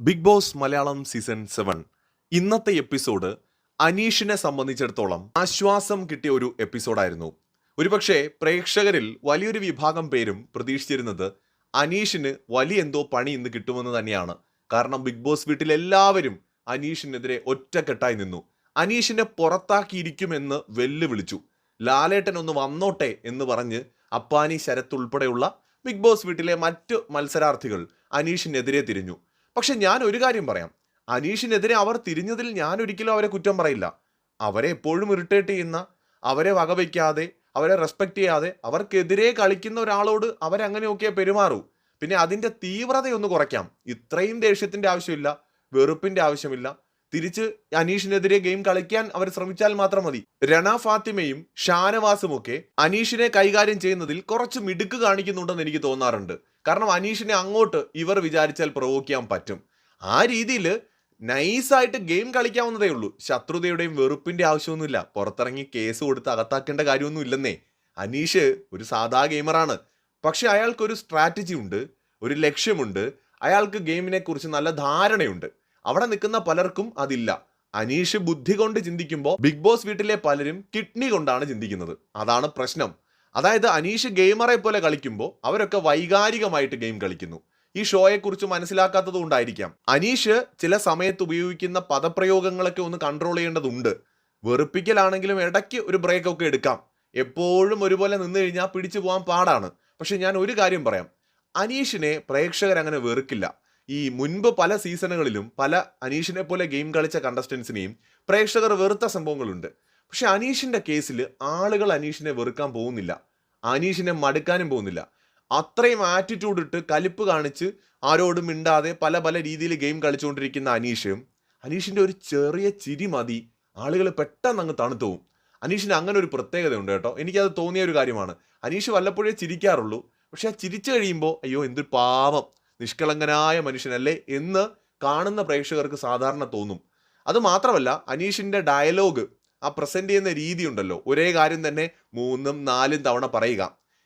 Big boss Malayalam season 7 ഇന്നത്തെ episode അനീഷിനെ സംബന്ധിച്ചിടത്തോളം ആശ്വാസം കിട്ടിയ ഒരു എപ്പിസോഡായിരുന്നു. ഒരുപക്ഷെ പ്രേക്ഷകരിൽ വലിയൊരു വിഭാഗം പേരും പ്രതീക്ഷിച്ചിരുന്നത് അനീഷിന് വലിയ എന്തോ പണി ഇന്ന് കിട്ടുമെന്ന് തന്നെയാണ്. കാരണം ബിഗ് ബോസ് വീട്ടിൽ എല്ലാവരും അനീഷിനെതിരെ ഒറ്റക്കെട്ടായി നിന്നു. അനീഷിനെ പുറത്താക്കിയിരിക്കുമെന്ന് വെല്ലുവിളിച്ചു. ലാലേട്ടൻ ഒന്ന് വന്നോട്ടെ എന്ന് പറഞ്ഞ് അപ്പാനി ശരത്ത് ഉൾപ്പെടെയുള്ള ബിഗ് ബോസ് വീട്ടിലെ മറ്റ് മത്സരാർത്ഥികൾ അനീഷിനെതിരെ തിരിഞ്ഞു. പക്ഷെ ഞാൻ ഒരു കാര്യം പറയാം, അനീഷിനെതിരെ അവർ തിരിഞ്ഞതിൽ ഞാൻ ഒരിക്കലും അവരെ കുറ്റം പറയില്ല. അവരെ എപ്പോഴും ഇറിറ്റേറ്റ് ചെയ്യുന്ന, അവരെ വകവയ്ക്കാതെ, അവരെ റെസ്പെക്ട് ചെയ്യാതെ അവർക്കെതിരെ കളിക്കുന്ന ഒരാളോട് അവരങ്ങനെയൊക്കെ പെരുമാറൂ. പിന്നെ അതിൻ്റെ തീവ്രതയൊന്ന് കുറയ്ക്കാം. ഇത്രയും ദേഷ്യത്തിൻ്റെ ആവശ്യമില്ല, വെറുപ്പിൻ്റെ ആവശ്യമില്ല. തിരിച്ച് അനീഷിനെതിരെ ഗെയിം കളിക്കാൻ അവർ ശ്രമിച്ചാൽ മാത്രം മതി. രണ ഫാത്തിമയും ഷാനവാസും ഒക്കെ അനീഷിനെ കൈകാര്യം ചെയ്യുന്നതിൽ കുറച്ച് മിടുക്ക് കാണിക്കുന്നുണ്ടെന്ന് എനിക്ക് തോന്നാറുണ്ട്. കാരണം അനീഷിനെ അങ്ങോട്ട് ഇവർ വിചാരിച്ചാൽ പ്രൊവോക്ക് ചെയ്യാൻ പറ്റും. ആ രീതിയിൽ നൈസായിട്ട് ഗെയിം കളിക്കാവുന്നതേ ഉള്ളൂ. ശത്രുതയുടെയും വെറുപ്പിന്റെ ആവശ്യമൊന്നുമില്ല. പുറത്തിറങ്ങി കേസ് കൊടുത്ത് അകത്താക്കേണ്ട കാര്യമൊന്നും ഇല്ലെന്നേ. അനീഷ് ഒരു സാധാ ഗെയിമറാണ്. പക്ഷെ അയാൾക്കൊരു സ്ട്രാറ്റജി ഉണ്ട്, ഒരു ലക്ഷ്യമുണ്ട്. അയാൾക്ക് ഗെയിമിനെ കുറിച്ച് നല്ല ധാരണയുണ്ട്. അവിടെ നിൽക്കുന്ന പലർക്കും അതില്ല. അനീഷ് ബുദ്ധി കൊണ്ട് ചിന്തിക്കുമ്പോൾ ബിഗ് ബോസ് വീട്ടിലെ പലരും കിഡ്നി കൊണ്ടാണ് ചിന്തിക്കുന്നത്. അതാണ് പ്രശ്നം. അതായത് അനീഷ് ഗെയിമറെ പോലെ കളിക്കുമ്പോൾ അവരൊക്കെ വൈകാരികമായിട്ട് ഗെയിം കളിക്കുന്നു. ഈ ഷോയെക്കുറിച്ച് മനസ്സിലാക്കാത്തത് കൊണ്ടായിരിക്കാം. അനീഷ് ചില സമയത്ത് ഉപയോഗിക്കുന്ന പദപ്രയോഗങ്ങളൊക്കെ ഒന്ന് കൺട്രോൾ ചെയ്യേണ്ടതുണ്ട്. വെറുപ്പിക്കലാണെങ്കിലും ഇടയ്ക്ക് ഒരു ബ്രേക്ക് ഒക്കെ എടുക്കാം. എപ്പോഴും ഒരുപോലെ നിന്ന് കഴിഞ്ഞാൽ പിടിച്ചു പോകാൻ പാടാണ്. പക്ഷെ ഞാൻ ഒരു കാര്യം പറയാം, അനീഷിനെ പ്രേക്ഷകർ അങ്ങനെ വെറുക്കില്ല. ഈ മുൻപ് പല സീസണുകളിലും പല അനീഷിനെ പോലെ ഗെയിം കളിച്ച കണ്ടസ്റ്റൻസിനെയും പ്രേക്ഷകർ വെറുത്ത സംഭവങ്ങളുണ്ട്. പക്ഷെ അനീഷിന്റെ കേസിൽ ആളുകൾ അനീഷിനെ വെറുക്കാൻ പോകുന്നില്ല, അനീഷിനെ മടുക്കാനും പോകുന്നില്ല. അത്രയും ആറ്റിറ്റ്യൂഡ് ഇട്ട് കലിപ്പ് കാണിച്ച് ആരോടും മിണ്ടാതെ പല പല രീതിയിൽ ഗെയിം കളിച്ചുകൊണ്ടിരിക്കുന്ന അനീഷിന്റെ ഒരു ചെറിയ ചിരി മതി, ആളുകൾ പെട്ടെന്ന് അങ്ങ് തണുത്തു പോകും. അനീഷിന് അങ്ങനെ ഒരു പ്രത്യേകതയുണ്ട് കേട്ടോ. എനിക്കത് തോന്നിയ ഒരു കാര്യമാണ്. അനീഷ് വല്ലപ്പോഴേ ചിരിക്കാറുള്ളൂ. പക്ഷെ ആ ചിരിച്ചു കഴിയുമ്പോൾ അയ്യോ എന്തൊരു പാവം, നിഷ്കളങ്കനായ മനുഷ്യനല്ലേ എന്ന് കാണുന്ന പ്രേക്ഷകർക്ക് സാധാരണ തോന്നും. അത് മാത്രമല്ല, അനീഷിന്റെ ഡയലോഗ്, ആ പ്രസന്റ് ചെയ്യുന്ന രീതി ഉണ്ടല്ലോ, ഒരേ കാര്യം തന്നെ 3ഉം 4ഉം തവണ പറയുക.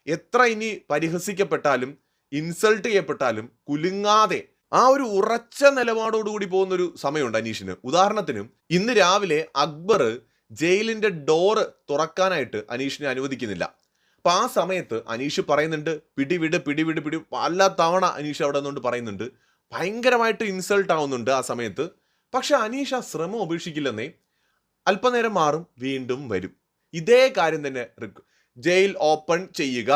എത്ര ഇനി പരിഹസിക്കപ്പെട്ടാലും ഇൻസൾട്ട് ചെയ്യപ്പെട്ടാലും കുലുങ്ങാതെ ആ ഒരു ഉറച്ച നിലപാടോടുകൂടി പോകുന്നൊരു സമയമുണ്ട് അനീഷിന്. ഉദാഹരണത്തിന് ഇന്ന് രാവിലെ അക്ബർ ജയിലിന്റെ ഡോറ് തുറക്കാനായിട്ട് അനീഷിനെ അനുവദിക്കുന്നില്ല. അപ്പൊ ആ സമയത്ത് അനീഷ് പറയുന്നുണ്ട് പിടിവിട് പിടിവിട് പിടി, പല തവണ അനീഷ് അവിടെ നിന്നുകൊണ്ട് പറയുന്നുണ്ട്. ഭയങ്കരമായിട്ട് ഇൻസൾട്ട് ആവുന്നുണ്ട് ആ സമയത്ത്. പക്ഷെ അനീഷ് ആ ശ്രമം ഉപേക്ഷിക്കില്ലെന്നേ. അല്പനേരം മാറും, വീണ്ടും വരും. ഇതേ കാര്യം തന്നെ ജയിൽ ഓപ്പൺ ചെയ്യുക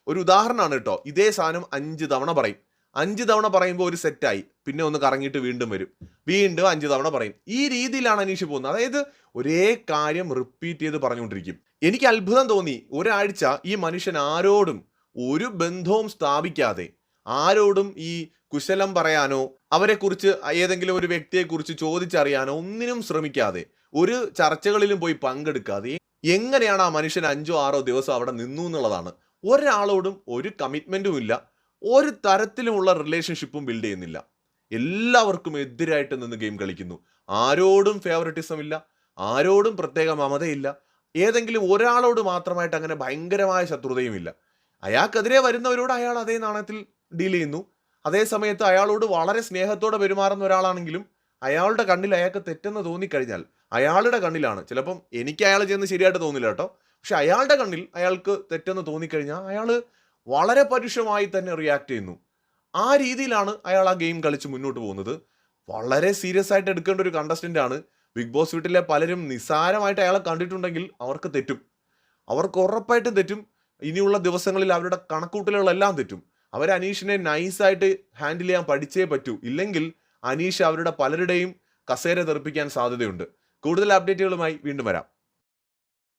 ഒരു ഉദാഹരണമാണ് കേട്ടോ. ഇതേ സാധനം 5 തവണ പറയും. 5 തവണ പറയുമ്പോൾ ഒരു സെറ്റായി, പിന്നെ ഒന്ന് കറങ്ങിയിട്ട് വീണ്ടും വരും, വീണ്ടും 5 തവണ പറയും. ഈ രീതിയിലാണ് അനീഷ് പോകുന്നത്. അതായത് ഒരേ കാര്യം റിപ്പീറ്റ് ചെയ്ത് പറഞ്ഞുകൊണ്ടിരിക്കും. എനിക്ക് അത്ഭുതം തോന്നി, ഒരാഴ്ച ഈ മനുഷ്യൻ ആരോടും ഒരു ബന്ധവും സ്ഥാപിക്കാതെ, ആരോടും ഈ കുശലം പറയാനോ അവരെക്കുറിച്ച് ഏതെങ്കിലും ഒരു വ്യക്തിയെക്കുറിച്ച് ചോദിച്ചറിയാനോ ഒന്നിനും ശ്രമിക്കാതെ, ഒരു ചർച്ചകളിലും പോയി പങ്കെടുക്കാതെ എങ്ങനെയാണ് ആ മനുഷ്യൻ 5ഓ 6ഓ ദിവസം അവിടെ നിന്നു എന്നുള്ളതാണ്. ഒരാളോടും ഒരു കമ്മിറ്റ്മെന്റും ഇല്ല, ഒരു തരത്തിലുമുള്ള റിലേഷൻഷിപ്പും ബിൽഡ് ചെയ്യുന്നില്ല. എല്ലാവർക്കും എതിരായിട്ട് നിന്ന് ഗെയിം കളിക്കുന്നു. ആരോടും ഫേവററ്റിസം ഇല്ല, ആരോടും പ്രത്യേക മമതയില്ല, ഏതെങ്കിലും ഒരാളോട് മാത്രമായിട്ട് അങ്ങനെ ഭയങ്കരമായ ശത്രുതയും ഇല്ല. അയാൾക്കെതിരെ വരുന്നവരോട് അയാൾ അതേ നാണയത്തിൽ ഡീൽ ചെയ്യുന്നു. അതേ സമയത്ത് അയാളോട് വളരെ സ്നേഹത്തോടെ പെരുമാറുന്ന ഒരാളാണെങ്കിലും അയാളുടെ കണ്ണിൽ അയാൾക്ക് തെറ്റെന്ന് തോന്നിക്കഴിഞ്ഞാൽ, അയാളുടെ കണ്ണിലാണ്, ചിലപ്പം എനിക്ക് അയാൾ ചെയ്യുന്നത് ശരിയായിട്ട് തോന്നില്ല കേട്ടോ, പക്ഷെ അയാളുടെ കണ്ണിൽ അയാൾക്ക് തെറ്റെന്ന് തോന്നിക്കഴിഞ്ഞാൽ അയാൾ വളരെ പരുഷമായി തന്നെ റിയാക്ട് ചെയ്യുന്നു. ആ രീതിയിലാണ് അയാൾ ആ ഗെയിം കളിച്ച് മുന്നോട്ട് പോകുന്നത്. വളരെ സീരിയസ് ആയിട്ട് എടുക്കേണ്ട ഒരു കണ്ടസ്റ്റന്റ് ആണ്. ബിഗ് ബോസ് വീട്ടിലെ പലരും നിസ്സാരമായിട്ട് അയാളെ കണ്ടിട്ടുണ്ടെങ്കിൽ അവർക്ക് തെറ്റും, അവർക്ക് ഉറപ്പായിട്ടും തെറ്റും. ഇനിയുള്ള ദിവസങ്ങളിൽ അവരുടെ കണക്കൂട്ടലുകളെല്ലാം തെറ്റും. അവർ അനീഷിനെ നൈസായിട്ട് ഹാൻഡിൽ ചെയ്യാൻ പഠിച്ചേ പറ്റൂ. ഇല്ലെങ്കിൽ അനീഷ് അവരുടെ പലരുടെയും കസേര തെറിപ്പിക്കാൻ സാധ്യതയുണ്ട്. കൂടുതൽ അപ്ഡേറ്റുകളുമായി വീണ്ടും വരാം.